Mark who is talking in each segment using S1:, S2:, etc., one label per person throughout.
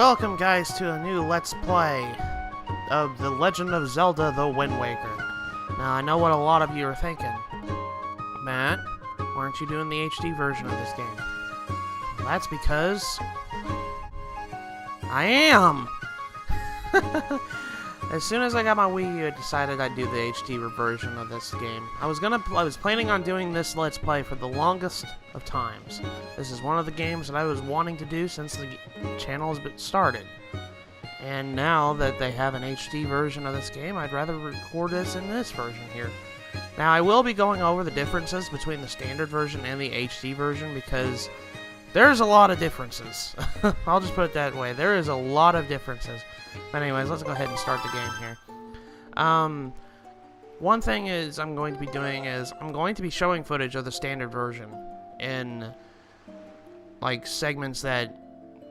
S1: Welcome guys to a new Let's Play of The Legend of Zelda The Wind Waker. Now I know what a lot of you are thinking. Matt, why aren't you doing the HD version of this game? Well, that's because I am! As soon as I got my Wii U, I decided I'd do the HD version of this game. I was planning on doing this Let's Play for the longest of times. This is one of the games that I was wanting to do since the channel has been started. And now that they have an HD version of this game, I'd rather record this in this version here. Now, I will be going over the differences between the standard version and the HD version because there's a lot of differences. I'll just put it that way. There is a lot of differences. But anyways, let's go ahead and start the game here. One thing I'm going to be doing is I'm going to be showing footage of the standard version in like segments that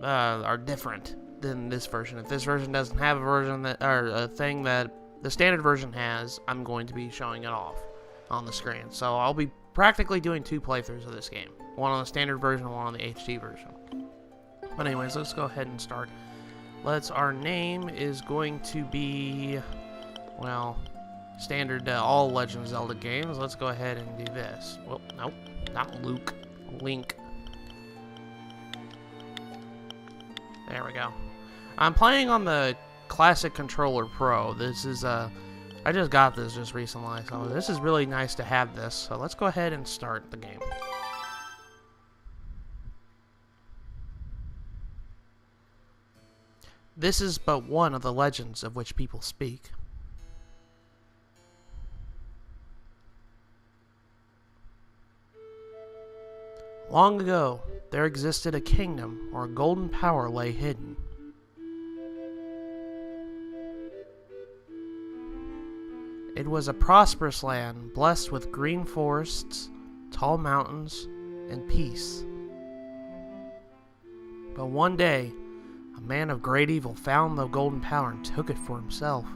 S1: are different than this version. If this version doesn't have a version that or a thing that the standard version has, I'm going to be showing it off on the screen. So I'll be practically doing two playthroughs of this game. One on the standard version and one on the HD version. But anyways, let's go ahead and start. Our name is going to be, well, standard all Legend of Zelda games. Let's go ahead and do this. Well, nope, not Luke, Link. There we go. I'm playing on the Classic Controller Pro. This is, I just got this just recently, so this is really nice to have this. So let's go ahead and start the game. This is but one of the legends of which people speak. Long ago, there existed a kingdom where golden power lay hidden. It was a prosperous land, blessed with green forests, tall mountains, and peace. But one day, a man of great evil found the golden power and took it for himself.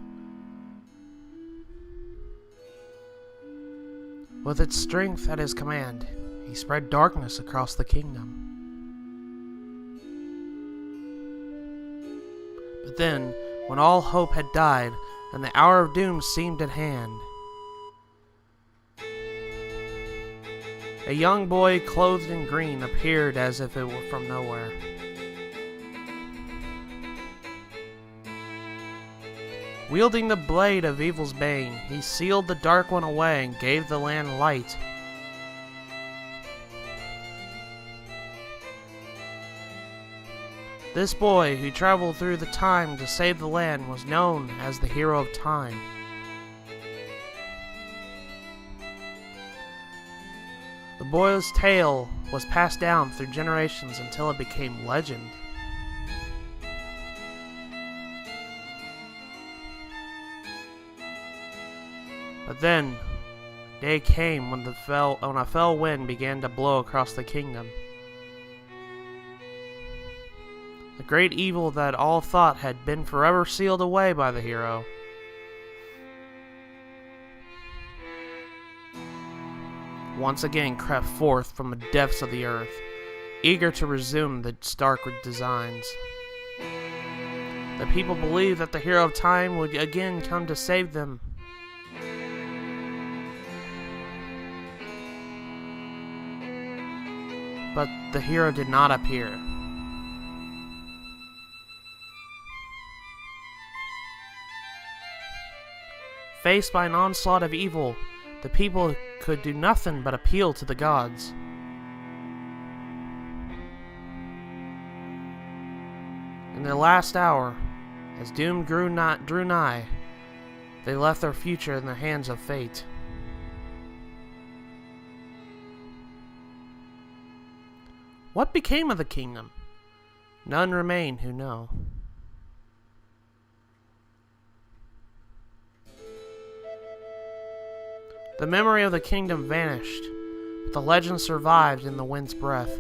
S1: With its strength at his command, he spread darkness across the kingdom. But then, when all hope had died and the hour of doom seemed at hand, a young boy clothed in green appeared as if it were from nowhere. Wielding the blade of evil's bane, he sealed the dark one away and gave the land light. This boy, who traveled through the time to save the land, was known as the Hero of Time. The boy's tale was passed down through generations until it became legend. But then, day came when a fell wind began to blow across the kingdom. The great evil that all thought had been forever sealed away by the hero once again crept forth from the depths of the earth, eager to resume the dark designs. The people believed that the Hero of Time would again come to save them. But the hero did not appear. Faced by an onslaught of evil, the people could do nothing but appeal to the gods. In their last hour, as doom drew nigh, they left their future in the hands of fate. What became of the kingdom? None remain who know. The memory of the kingdom vanished, but the legend survived in the wind's breath.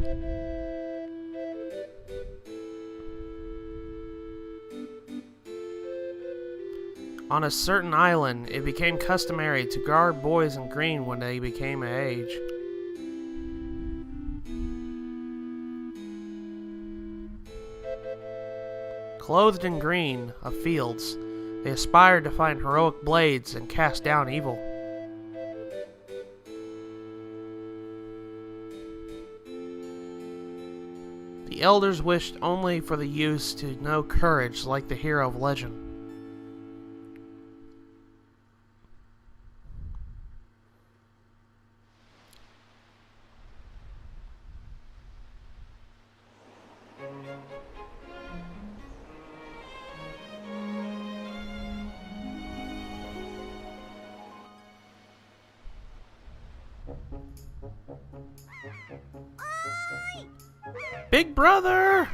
S1: On a certain island, it became customary to guard boys in green when they became of age. Clothed in green of fields, they aspired to find heroic blades and cast down evil. The elders wished only for the youths to know courage like the hero of legend. Big brother!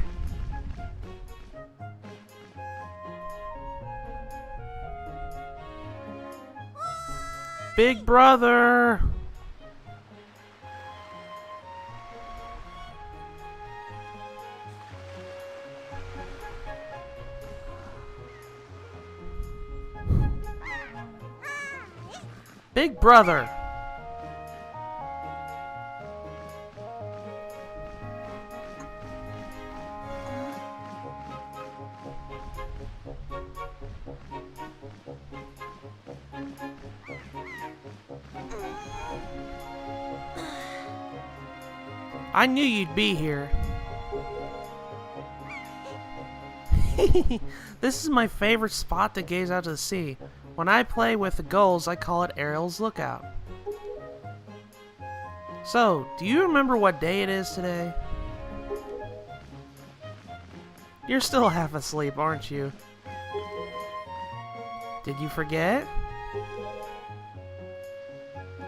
S1: Big brother! Big brother! I knew you'd be here. This is my favorite spot to gaze out to the sea. When I play with the gulls, I call it Ariel's Lookout. So, do you remember what day it is today? You're still half asleep, aren't you? Did you forget?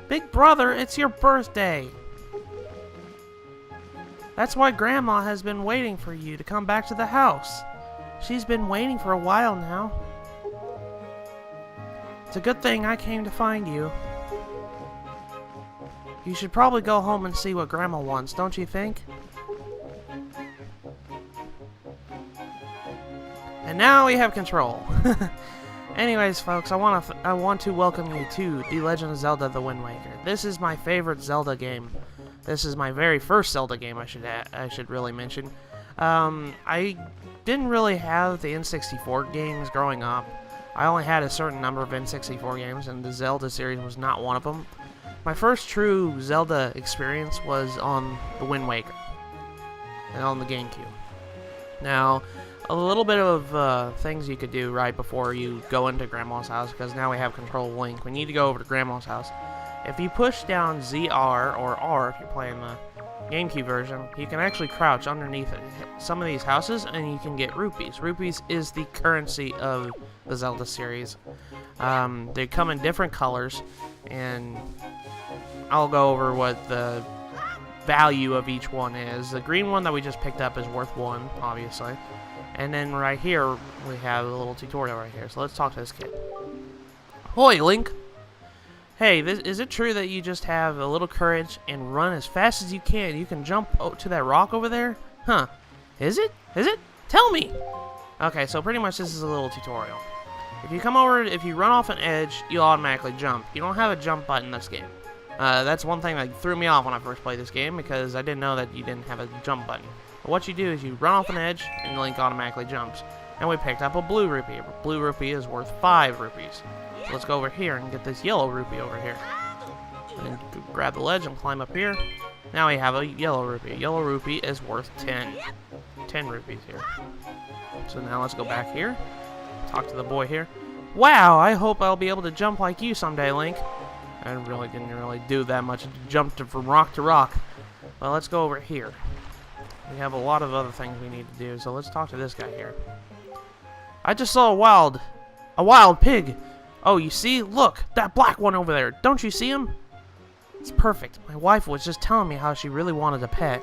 S1: Big brother, it's your birthday! That's why Grandma has been waiting for you to come back to the house. She's been waiting for a while now. It's a good thing I came to find you. You should probably go home and see what Grandma wants, don't you think? And now we have control. Anyways, folks, I want to welcome you to The Legend of Zelda: The Wind Waker. This is my favorite Zelda game. This is my very first Zelda game, I should really mention. I didn't really have the N64 games growing up. I only had a certain number of N64 games, and the Zelda series was not one of them. My first true Zelda experience was on The Wind Waker, and on the GameCube. Now, a little bit of things you could do right before you go into Grandma's house, because now we have control of Link. We need to go over to Grandma's house. If you push down ZR or R if you're playing the GameCube version, you can actually crouch underneath some of these houses and you can get rupees. Rupees is the currency of the Zelda series. They come in different colors, and I'll go over what the value of each one is. The green one that we just picked up is worth 1, obviously. And then right here, we have a little tutorial right here. So let's talk to this kid. Hoi, Link! Hey, is it true that you just have a little courage and run as fast as you can? You can jump to that rock over there? Huh. Is it? Is it? Tell me! Okay, so pretty much this is a little tutorial. If you come over, if you run off an edge, you'll automatically jump. You don't have a jump button in this game. That's one thing that threw me off when I first played this game, because I didn't know that you didn't have a jump button. But what you do is you run off an edge, and Link automatically jumps. And we picked up a blue rupee. A blue rupee is worth 5 rupees. So let's go over here and get this yellow rupee over here. And grab the ledge and climb up here. Now we have a yellow rupee. A yellow rupee is worth 10. 10 rupees here. So now let's go back here. Talk to the boy here. Wow, I hope I'll be able to jump like you someday, Link. I really didn't really do that much. Jump from rock to rock. Well, let's go over here. We have a lot of other things we need to do, so let's talk to this guy here. I just saw a wild pig. Oh, you see? Look, that black one over there. Don't you see him? It's perfect. My wife was just telling me how she really wanted a pet.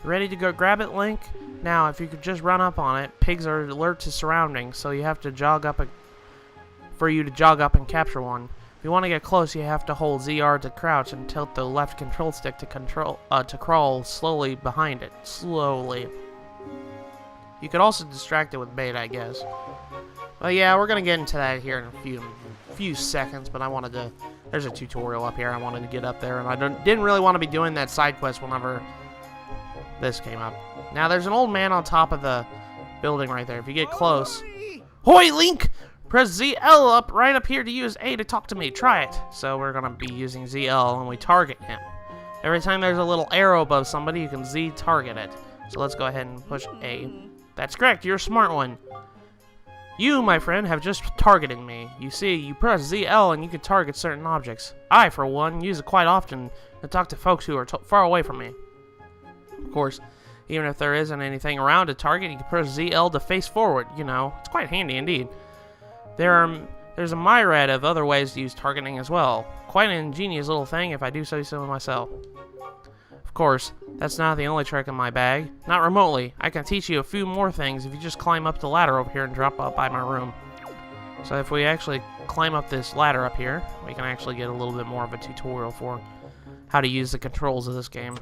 S1: Ready to go grab it, Link? Now, if you could just run up on it, pigs are alert to surroundings, so you have to jog up and capture one. If you want to get close, you have to hold ZR to crouch and tilt the left control stick to crawl slowly behind it. Slowly. You could also distract it with bait, I guess. Well, yeah, we're gonna get into that here in a few seconds, but I wanted to. There's a tutorial up here. I wanted to get up there, and I didn't really want to be doing that side quest whenever this came up. Now, there's an old man on top of the building right there. If you get close... Hoy, Link! Press ZL up right up here to use A to talk to me. Try it. So we're going to be using ZL and we target him. Every time there's a little arrow above somebody, you can Z target it. So let's go ahead and push A. That's correct. You're a smart one. You, my friend, have just targeted me. You see, you press ZL and you can target certain objects. I, for one, use it quite often to talk to folks who are far away from me. Of course, even if there isn't anything around to target, you can press ZL to face forward. You know, it's quite handy indeed. There's a myriad of other ways to use targeting as well. Quite an ingenious little thing if I do say so myself. Of course, that's not the only trick in my bag. Not remotely. I can teach you a few more things if you just climb up the ladder over here and drop up by my room. So if we actually climb up this ladder up here, we can actually get a little bit more of a tutorial for how to use the controls of this game.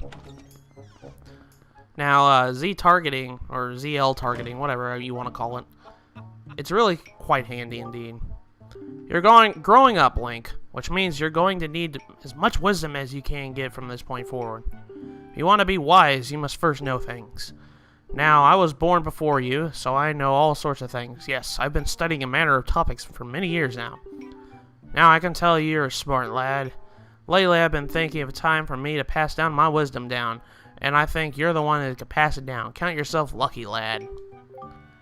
S1: Now, Z targeting, or ZL targeting, whatever you want to call it, it's really quite handy indeed. You're growing up, Link, which means you're going to need as much wisdom as you can get from this point forward. If you want to be wise, you must first know things. Now, I was born before you, so I know all sorts of things. Yes, I've been studying a manner of topics for many years now. Now I can tell you're a smart lad. Lately, I've been thinking of a time for me to pass down my wisdom down, and I think you're the one that can pass it down. Count yourself lucky, lad.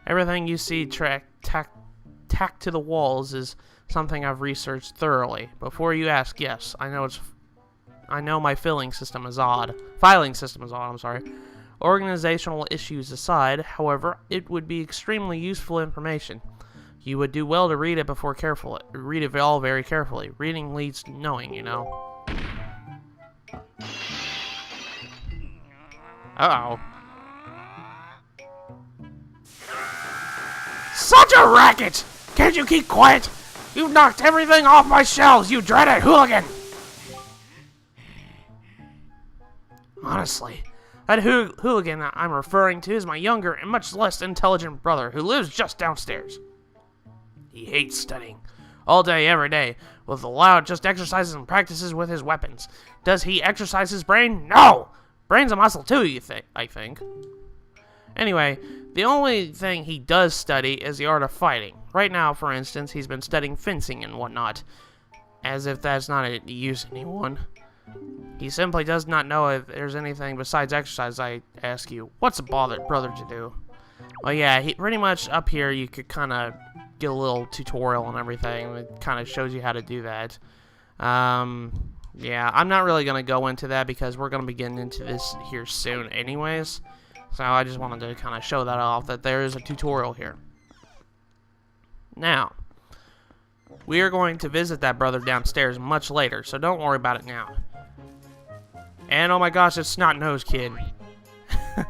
S1: Everything you see tacked to the walls is something I've researched thoroughly. Before you ask, yes, I know my filing system is odd. I'm sorry. Organizational issues aside, however, it would be extremely useful information. You would do well to read it read it all very carefully. Reading leads to knowing, you know. Uh-oh. Such a racket! Can't you keep quiet? You've knocked everything off my shelves, you dreaded hooligan! Honestly, that hooligan I'm referring to is my younger and much less intelligent brother who lives just downstairs. He hates studying. All day, every day, with the loud just exercises and practices with his weapons. Does he exercise his brain? No! Brain's a muscle too, I think. Anyway, the only thing he does study is the art of fighting. Right now, for instance, he's been studying fencing and whatnot. As if that's not a use anyone. He simply does not know if there's anything besides exercise, I ask you. What's a brother to do? Well, yeah, pretty much up here you could kind of get a little tutorial and everything. It kind of shows you how to do that. Yeah, I'm not really going to go into that because we're going to be getting into this here soon anyways. So I just wanted to kind of show that off, that there is a tutorial here. Now, we are going to visit that brother downstairs much later, so don't worry about it now. And oh my gosh, it's Snot-Nosed Kid.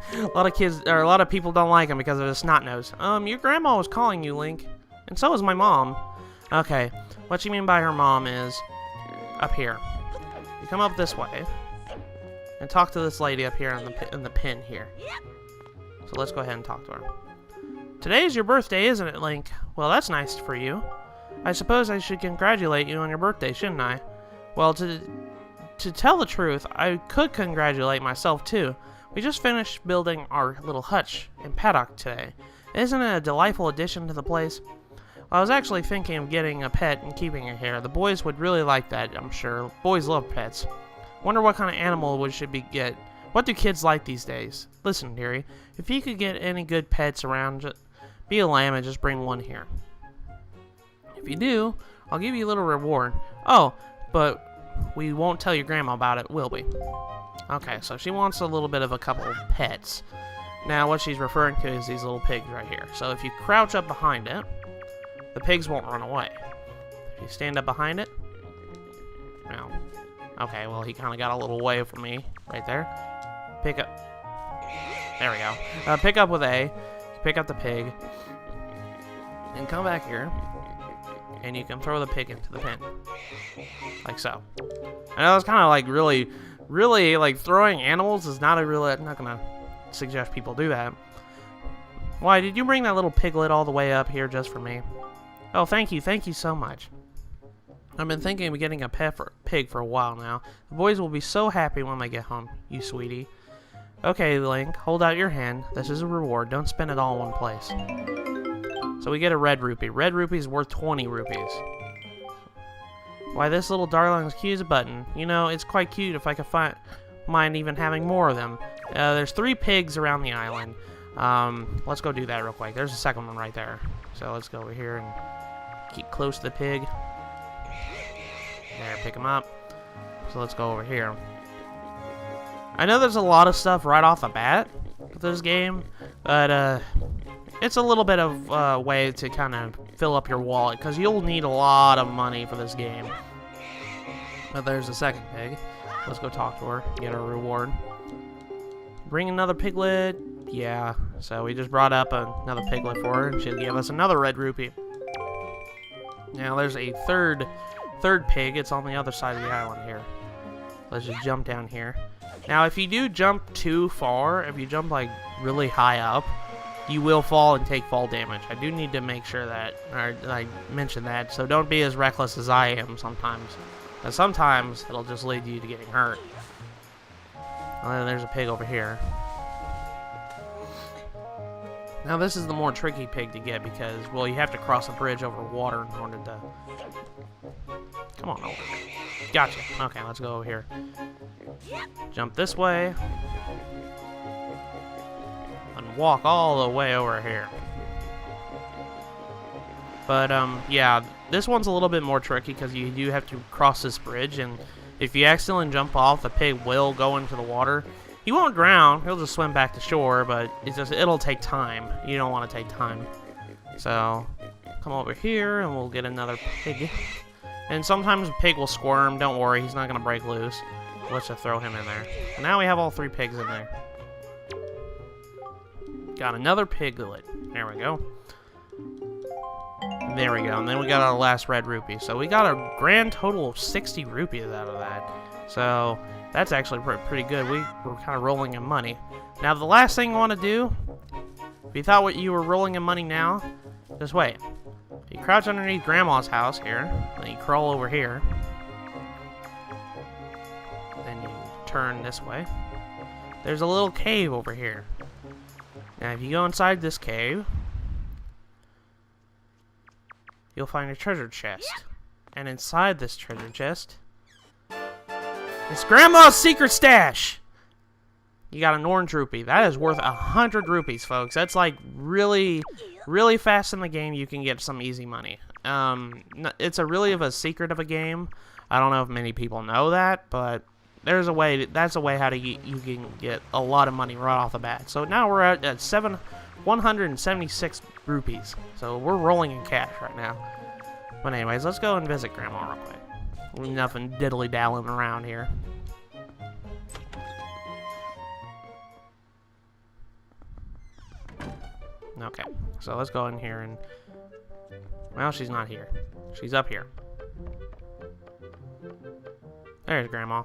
S1: a lot of people don't like him because of his snot nose. Your grandma was calling you, Link, and so was my mom. Okay, what you mean by her mom is up here. You come up this way and talk to this lady up here in the pin here. So let's go ahead and talk to her. Today is your birthday, isn't it, Link? Well, that's nice for you. I suppose I should congratulate you on your birthday, shouldn't I? Well, to tell the truth, I could congratulate myself too. We just finished building our little hutch and paddock today. Isn't it a delightful addition to the place? Well, I was actually thinking of getting a pet and keeping it here. The boys would really like that, I'm sure. Boys love pets. Wonder what kind of animal we should get. What do kids like these days? Listen, dearie, if you could get any good pets around, just be a lamb and just bring one here. If you do, I'll give you a little reward. Oh, but we won't tell your grandma about it, will we? Okay, so she wants a little bit of a couple of pets. Now, what she's referring to is these little pigs right here. So if you crouch up behind it, the pigs won't run away. If you stand up behind it, no. Okay, well, he kind of got a little away from me right there. Pick up. There we go. Pick up with A. Pick up the pig. And come back here. And you can throw the pig into the pen. Like so. I know it's kind of like really, like throwing animals is not I'm not going to suggest people do that. Why, did you bring that little piglet all the way up here just for me? Oh, thank you so much. I've been thinking of getting a pig for a while now. The boys will be so happy when they get home, you sweetie. Okay, Link, hold out your hand. This is a reward. Don't spend it all in one place. So we get a red rupee. Red rupee is worth 20 rupees. Why, this little darling's cute as a button. You know, it's quite cute if I could mind even having more of them. There's 3 pigs around the island. Let's go do that real quick. There's a second one right there. So let's go over here and keep close to the pig. There, pick him up. So let's go over here. I know there's a lot of stuff right off the bat with this game, but it's a little bit of a way to kind of fill up your wallet, because you'll need a lot of money for this game. But there's the second pig. Let's go talk to her, get our reward. Bring another piglet. Yeah, so we just brought up another piglet for her, and she'll give us another red rupee. Now there's a third pig. It's on the other side of the island here. Let's just jump down here. Now, if you do jump too far, if you jump like really high up, you will fall and take fall damage. I do need to make sure that, or I mention that, so don't be as reckless as I am sometimes. And sometimes it'll just lead you to getting hurt. And then there's a pig over here. Now this is the more tricky pig to get because, well, you have to cross a bridge over water in order to... Come on over. Gotcha. Okay, let's go over here. Jump this way. And walk all the way over here. But, yeah, this one's a little bit more tricky because you do have to cross this bridge, and if you accidentally jump off, the pig will go into the water. He won't drown, he'll just swim back to shore, but it'll take time. You don't want to take time. So, come over here, and we'll get another pig. And sometimes a pig will squirm, don't worry, he's not going to break loose. Let's just throw him in there. And now we have all 3 pigs in there. Got another piglet. There we go. There we go, and then we got our last red rupee. So we got a grand total of 60 rupees out of that. So that's actually pretty good. We're kind of rolling in money. Now the last thing I want to do, if you thought you were rolling in money now, just wait. You crouch underneath Grandma's house here, then you crawl over here. Then you turn this way. There's a little cave over here. Now if you go inside this cave, you'll find a treasure chest. And inside this treasure chest is Grandma's secret stash! You got an orange rupee. That is worth 100 rupees, folks. That's like really, really fast in the game. You can get some easy money. It's really of a secret of a game. I don't know if many people know that, but there's a way. That's a way how you can get a lot of money right off the bat. So now we're at 176 rupees. So we're rolling in cash right now. But anyways, let's go and visit Grandma real quick. Nothing diddly-dallying around here. Okay, so let's go in here and... Well, she's not here. She's up here. There's Grandma.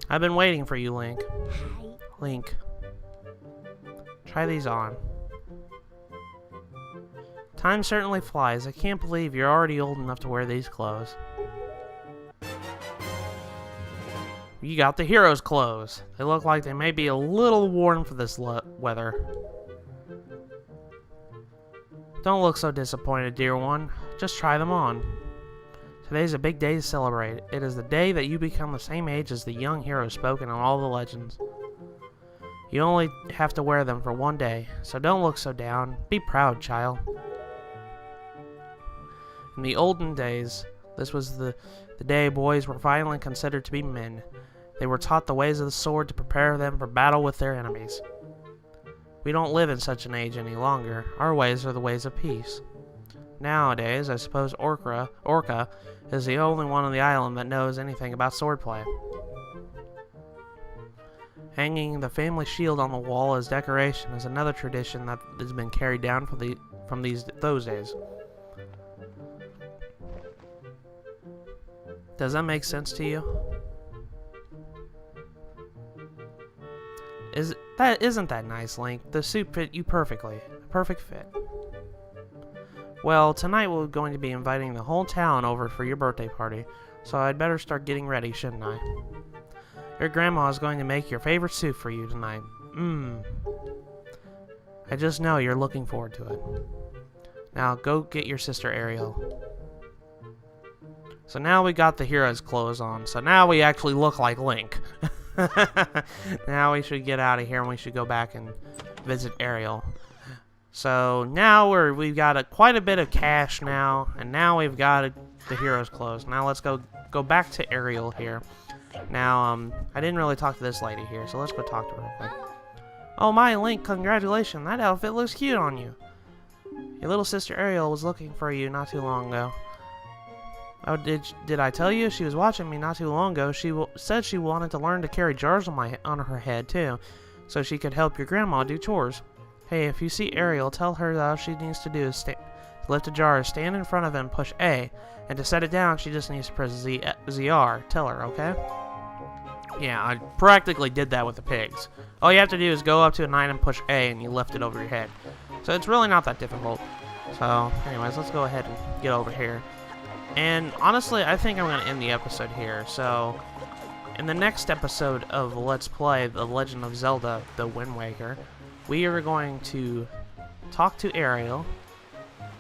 S1: I've been waiting for you, Link. Link. Try these on. Time certainly flies. I can't believe you're already old enough to wear these clothes. You got the hero's clothes. They look like they may be a little worn for this weather. Don't look so disappointed, dear one. Just try them on. Today's a big day to celebrate. It is the day that you become the same age as the young hero spoken in all the legends. You only have to wear them for one day, so don't look so down. Be proud, child. In the olden days, this was the day boys were finally considered to be men. They were taught the ways of the sword to prepare them for battle with their enemies. We don't live in such an age any longer. Our ways are the ways of peace. Nowadays, I suppose Orca is the only one on the island that knows anything about swordplay. Hanging the family shield on the wall as decoration is another tradition that has been carried down from those days. Does that make sense to you? Isn't that nice, Link? The suit fit you perfectly. A perfect fit. Well, tonight we're going to be inviting the whole town over for your birthday party, so I'd better start getting ready, shouldn't I? Your grandma is going to make your favorite soup for you tonight. I just know you're looking forward to it. Now, go get your sister Ariel. So now we got the hero's clothes on, so now we actually look like Link. Now we should get out of here and we should go back and visit Ariel. So now we've got quite a bit of cash now, and now we've got the hero's clothes. Now let's go back to Ariel here. Now, I didn't really talk to this lady here, so let's go talk to her real quick. Oh my, Link, congratulations. That outfit looks cute on you. Your little sister Ariel was looking for you not too long ago. Oh, did I tell you? She was watching me not too long ago. She said she wanted to learn to carry jars on her head, too, so she could help your grandma do chores. Hey, if you see Ariel, tell her that all she needs to do is to lift a jar, stand in front of it and push A, and to set it down, she just needs to press ZR. Tell her, okay? Yeah, I practically did that with the pigs. All you have to do is go up to a 9 and push A, and you lift it over your head. So it's really not that difficult. So, anyways, let's go ahead and get over here. And honestly, I think I'm going to end the episode here. So, in the next episode of Let's Play The Legend of Zelda, The Wind Waker, we are going to talk to Ariel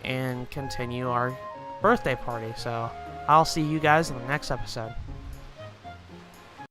S1: and continue our birthday party. So, I'll see you guys in the next episode.